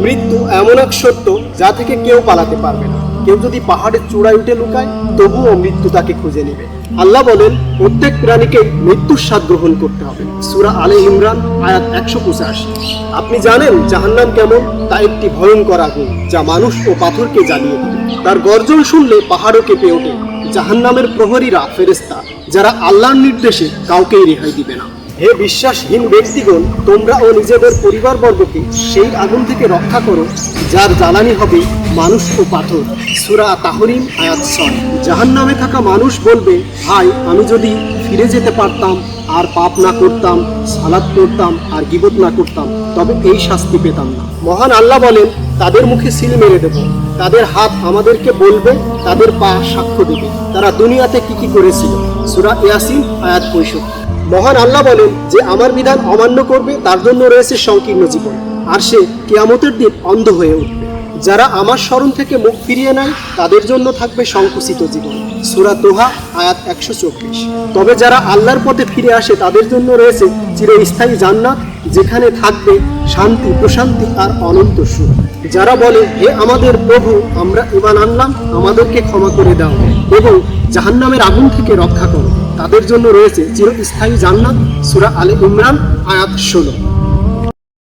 মৃত্যু এমন এক সত্য যা থেকে কেউ পালাতে পারবে না। কেউ যদি পাহাড়ের চূড়ায় উঠে লুকায় তবুও মৃত্যু তাকে খুঁজে নেবে। আল্লাহ বলেন প্রত্যেক প্রাণীকে মৃত্যুর স্বাদ গ্রহণ করতে হবে। সূরা আলে ইমরান আয়াত 185। আপনি জানেন জাহান্নাম কেমন? তা একটি ভয়ঙ্কর আগুন যা মানুষ ও পাথরকে জ্বালিয়ে দেবে। তার গর্জন শুনলে পাহাড়ও কেঁপে ওঠে। জাহান্নামের প্রহরীরা ফেরেশতা, যারা আল্লাহর নির্দেশে কাউকেই রেহাই দিবে না। হে বিশ্বাসহীন ব্যক্তিগণ, তোমরা ও নিজেদের পরিবারবর্গকে সেই আগুন থেকে রক্ষা করো যার জ্বালানি হবে মানুষ ও পাথর। সূরা তাহরিম আয়াত 6। জাহান্নামে থাকা মানুষ বলবে, হায়, আমি যদি ফিরে যেতে পারতাম, আর পাপ না করতাম, সালাত পড়তাম, আর গীবত না করতাম, তবে এই শাস্তি পেতাম না। মহান আল্লাহ বলেন, তাদের মুখে সিল মেরে দেব, তাদের হাত আমাদেরকে বলবে, তাদের পা সাক্ষ্য দেবে তারা দুনিয়াতে কি কি করেছিল। সূরা ইয়াসিন আয়াত 65। মহান আল্লাহ বলেন, যে আমার বিধান অমান্য করবে তার জন্য রয়েছে সংকীর্ণ জীবন, আর সে কিয়ামতের দিন অন্ধ হয়ে উঠবে। যারা আমার স্মরণ থেকে মুখ ফিরিয়ে নেয় তাদের জন্য থাকবে সংকুচিত জীবন। সূরা দোহা আয়াত 124। তবে যারা আল্লাহর পথে ফিরে আসে তাদের জন্য রয়েছে চিরস্থায়ী জান্নাত, যেখানে থাকবে শান্তি, প্রশান্তি আর অনন্ত সুখ। যারা বলে, হে আমাদের প্রভু, আমরা ঈমান আনলাম, আমাদেরকে ক্ষমা করে দাও এবং জাহান্নামের আগুন থেকে রক্ষা করো, তাদের জন্য রয়েছে চিরস্থায়ী জান্নাত। সূরা আলে ইমরান আয়াত 16।